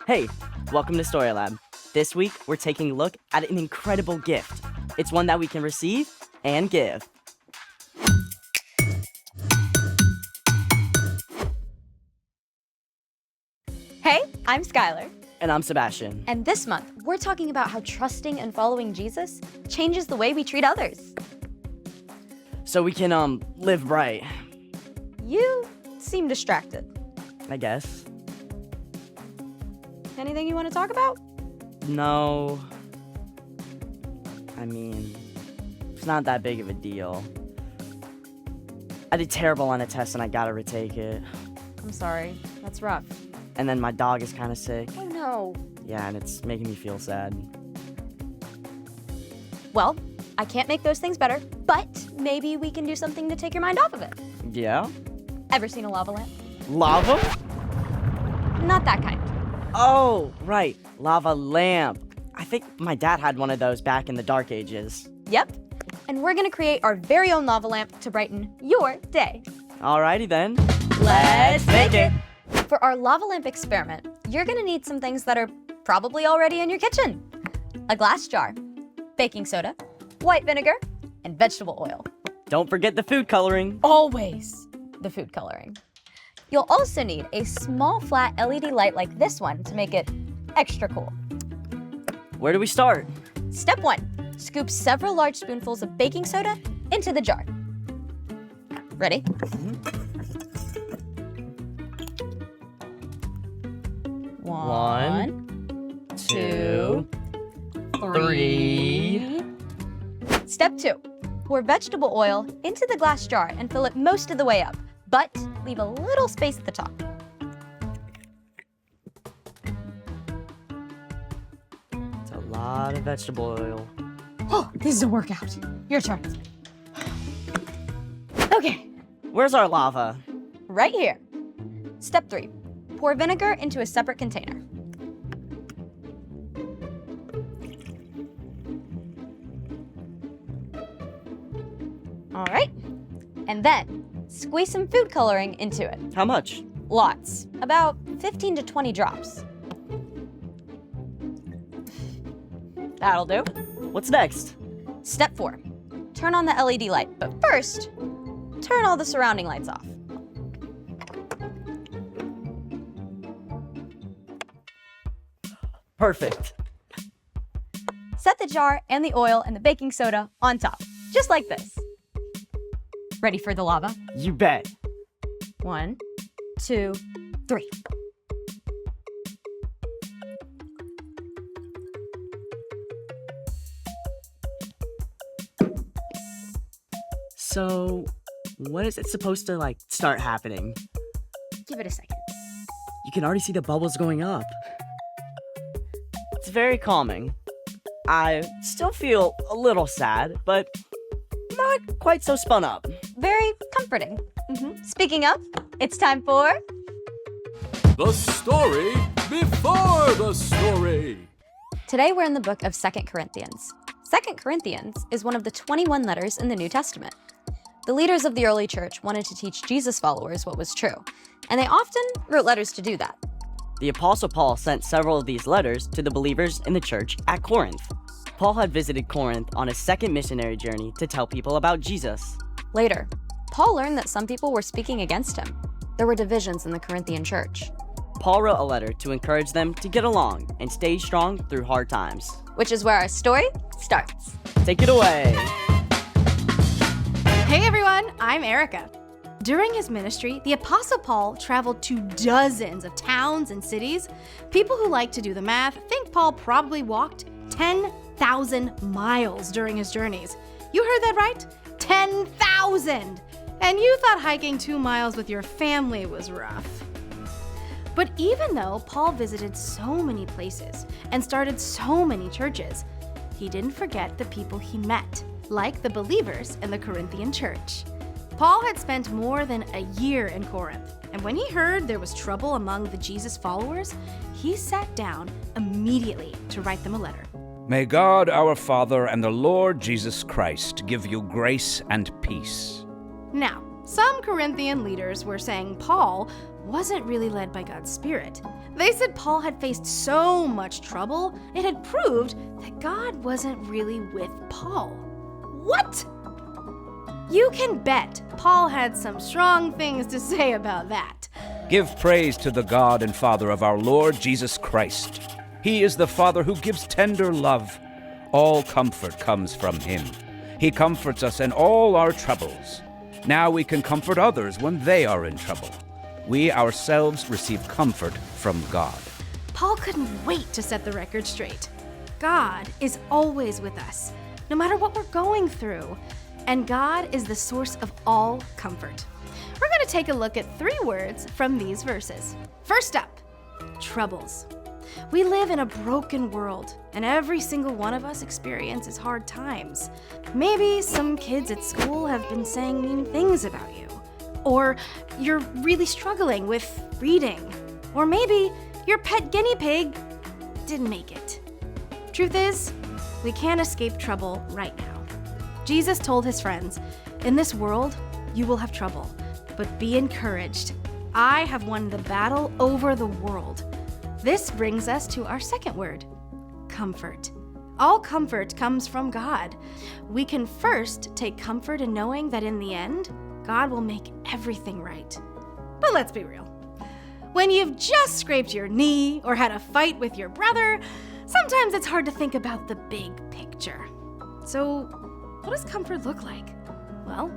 Hey, welcome to Story Lab. This week, we're taking a look at an incredible gift. It's one that we can receive and give. Hey, I'm Skylar. And I'm Sebastian. And this month, we're talking about how trusting and following Jesus changes the way we treat others. So we can, live right, You seem distracted. I guess. Anything you want to talk about? No. I mean, it's not that big of a deal. I did terrible on a test and I gotta retake it. I'm sorry. That's rough. And then my dog is kind of sick. Oh, no. Yeah, and it's making me feel sad. Well, I can't make those things better, but maybe we can do something to take your mind off of it. Yeah? Ever seen a lava lamp? Lava? Not that kind. Oh, right. Lava lamp. I think my dad had one of those back in the Dark Ages. Yep. And we're going to create our very own lava lamp to brighten your day. Alrighty then. Let's make it! For our lava lamp experiment, you're gonna need some things that are probably already in your kitchen. A glass jar, baking soda, white vinegar, and vegetable oil. Don't forget the food coloring. Always the food coloring. You'll also need a small flat LED light like this one to make it extra cool. Where do we start? Step 1, scoop several large spoonfuls of baking soda into the jar. Ready? One, 2, 3. Step 2, pour vegetable oil into the glass jar and fill it most of the way up, but leave a little space at the top. It's a lot of vegetable oil. Oh, this is a workout. Your turn. Okay, Where's our lava? right here. Step 3, pour vinegar into a separate container. All right, and then squeeze some food coloring into it. How much? Lots, about 15 to 20 drops. That'll do. What's next? Step 4, turn on the LED light, but first, turn all the surrounding lights off. Perfect. Set the jar and the oil and the baking soda on top, just like this. Ready for the lava? You bet. 1, 2, 3. So, when is it supposed to, start happening? Give it a second. You can already see the bubbles going up. It's very calming. I still feel a little sad, but not quite so spun up. Very comforting. Speaking of, it's time for... The story before the story. Today we're in the book of 2 Corinthians. 2 Corinthians is one of the 21 letters in the New Testament. The leaders of the early church wanted to teach Jesus followers what was true, and they often wrote letters to do that. The Apostle Paul sent several of these letters to the believers in the church at Corinth. Paul had visited Corinth on a second missionary journey to tell people about Jesus. Later, Paul learned that some people were speaking against him. There were divisions in the Corinthian church, Paul wrote a letter to encourage them to get along and stay strong through hard times. which is where our story starts. Take it away. Hey everyone, I'm Erica. During his ministry, the Apostle Paul traveled to dozens of towns and cities. People who like to do the math think Paul probably walked 10,000 miles during his journeys. You heard that right? 10,000! And you thought hiking 2 miles with your family was rough. But even though Paul visited so many places and started so many churches, he didn't forget the people he met, like the believers in the Corinthian church. Paul had spent more than a year in Corinth, and when he heard there was trouble among the Jesus followers, he sat down immediately to write them a letter. May God our Father and the Lord Jesus Christ give you grace and peace. Now, some Corinthian leaders were saying Paul wasn't really led by God's Spirit. They said Paul had faced so much trouble, it had proved that God wasn't really with Paul. What? You can bet Paul had some strong things to say about that. Give praise to the God and Father of our Lord Jesus Christ. He is the Father who gives tender love. All comfort comes from him. He comforts us in all our troubles. Now we can comfort others when they are in trouble. We ourselves receive comfort from God. Paul couldn't wait to set the record straight. God is always with us, no matter what we're going through. And God is the source of all comfort. We're going to take a look at 3 words from these verses. First up, troubles. We live in a broken world, and every single one of us experiences hard times. Maybe some kids at school have been saying mean things about you. Or you're really struggling with reading. Or maybe your pet guinea pig didn't make it. Truth is, we can't escape trouble right now. Jesus told his friends, "In this world, you will have trouble, but be encouraged. I have won the battle over the world." This brings us to our second word, comfort. All comfort comes from God. We can first take comfort in knowing that in the end, God will make everything right. But let's be real. When you've just scraped your knee or had a fight with your brother, sometimes it's hard to think about the big picture. So, what does comfort look like? Well,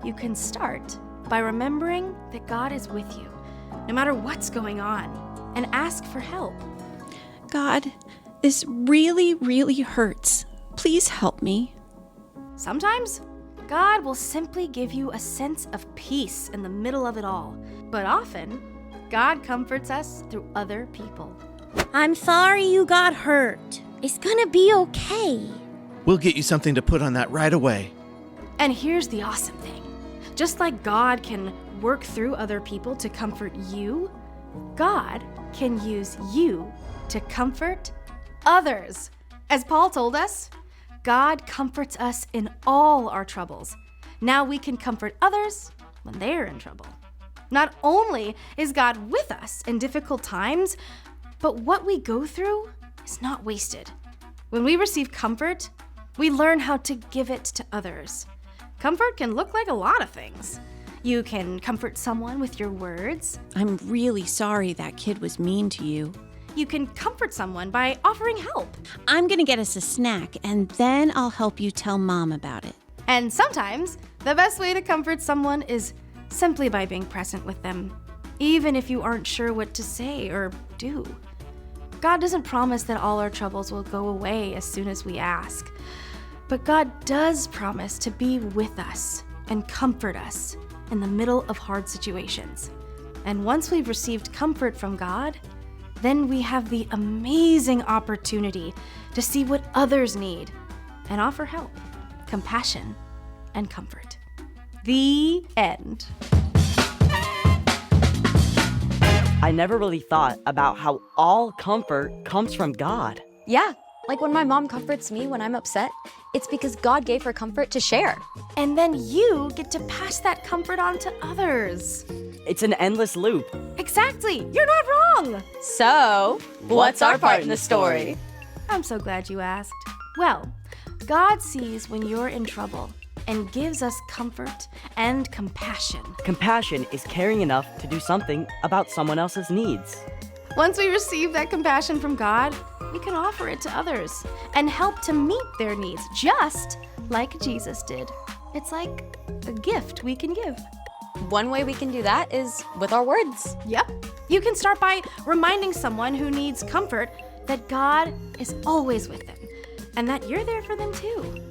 you can start by remembering that God is with you, no matter what's going on, and ask for help. God, this really, really hurts. Please help me. Sometimes, God will simply give you a sense of peace in the middle of it all. But often, God comforts us through other people. I'm sorry you got hurt. It's gonna be okay. We'll get you something to put on that right away. And here's the awesome thing. Just like God can work through other people to comfort you, God can use you to comfort others. As Paul told us, God comforts us in all our troubles. Now we can comfort others when they're in trouble. Not only is God with us in difficult times, but what we go through is not wasted. When we receive comfort, we learn how to give it to others. Comfort can look like a lot of things. You can comfort someone with your words. I'm really sorry that kid was mean to you. You can comfort someone by offering help. I'm gonna get us a snack and then I'll help you tell Mom about it. And sometimes, the best way to comfort someone is simply by being present with them, even if you aren't sure what to say or do. God doesn't promise that all our troubles will go away as soon as we ask, but God does promise to be with us and comfort us in the middle of hard situations. And once we've received comfort from God, then we have the amazing opportunity to see what others need and offer help, compassion, and comfort. The end. I never really thought about how all comfort comes from God. Yeah, like when my mom comforts me when I'm upset, it's because God gave her comfort to share. And then you get to pass that comfort on to others. It's an endless loop. Exactly, you're not wrong. So, what's our part in the story? I'm so glad you asked. Well, God sees when you're in trouble and gives us comfort and compassion. Compassion is caring enough to do something about someone else's needs. Once we receive that compassion from God, we can offer it to others and help to meet their needs, just like Jesus did. It's like a gift we can give. One way we can do that is with our words. Yep. You can start by reminding someone who needs comfort that God is always with them and that you're there for them too.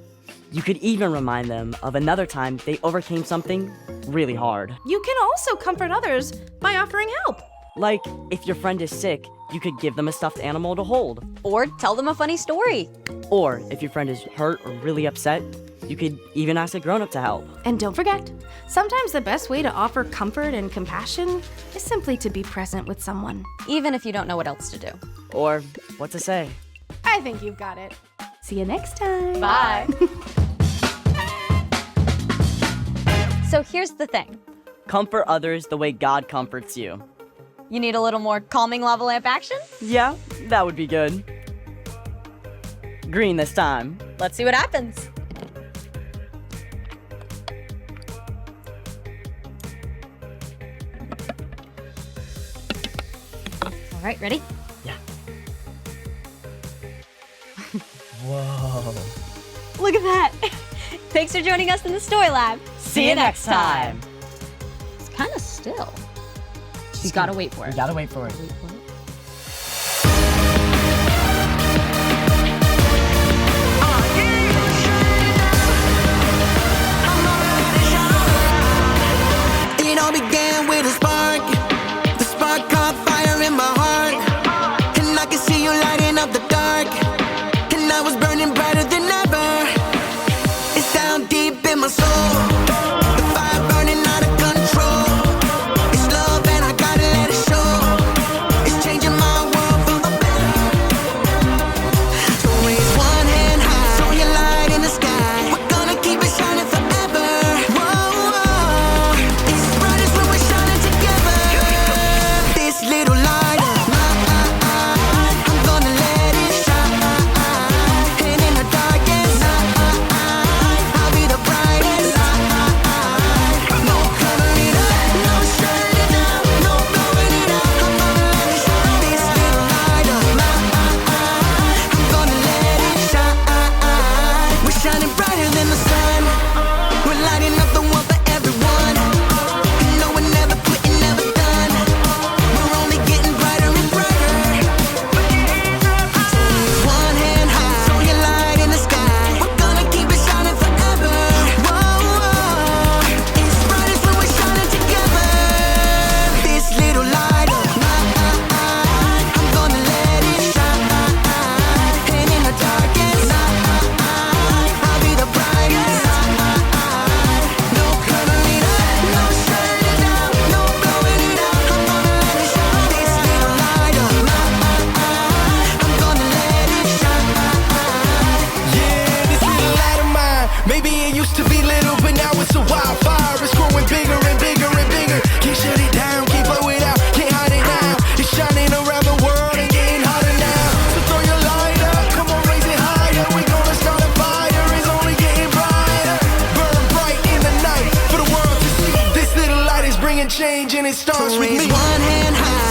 You could even remind them of another time they overcame something really hard. You can also comfort others by offering help. Like, if your friend is sick, you could give them a stuffed animal to hold. Or tell them a funny story. Or, if your friend is hurt or really upset, you could even ask a grown-up to help. And don't forget, sometimes the best way to offer comfort and compassion is simply to be present with someone. Even if you don't know what else to do. Or what to say. I think you've got it. See you next time. Bye. So here's the thing. Comfort others the way God comforts you. You need a little more calming lava lamp action? Yeah, that would be good. Green this time. Let's see what happens. All right, ready? Yeah. Whoa. Look at that. Thanks for joining us in the Story Lab. See you next time. It's kind of still. You gotta wait for it. You gotta wait for it. It all began with a spark. The spark caught fire in my heart. And I can see you lighting up the dark. And I was burning brighter than ever. It's down deep in my soul. The fire burning out of control. It's love and I gotta let it show. It's changing my world for the better. So raise one hand high. Show your light in the sky. We're gonna keep it shining forever. Whoa, whoa. It's brightest when we're shining together. This little light of mine, I'm gonna let it shine. And in the darkest night, I'll be the brightest light. No covering it up, no shutting it down, no blowing it out. I'm gonna let it shine. This little light of mine, I'm gonna let it shine. We're shining brighter than the sun. We're lighting up the world for everyone. No, we're never quitting, never done. We're only getting brighter and brighter. So raise one hand high, show your light in the sky. We're gonna keep it shining forever. Whoa, whoa. It's brightest when we're shining together. This little light of mine, I'm gonna let it shine. And in the darkest night, I'll be the brightest light. No covering it up, no shutting it down, no blowing it out. I'm gonna let it shine. This little light of mine, I'm gonna let it shine. Yeah, this little light of mine. Maybe it used to be little, but now it's a wildfire. It's growing bigger and bigger and bigger. Can't shut it down, can't blow it out, can't hide it now. It's shining around the world and getting hotter now. So throw your light up, come on, raise it higher. We gonna start a fire, it's only getting brighter. Burn bright in the night for the world to see. This little light is bringing change and it starts with me. One hand high.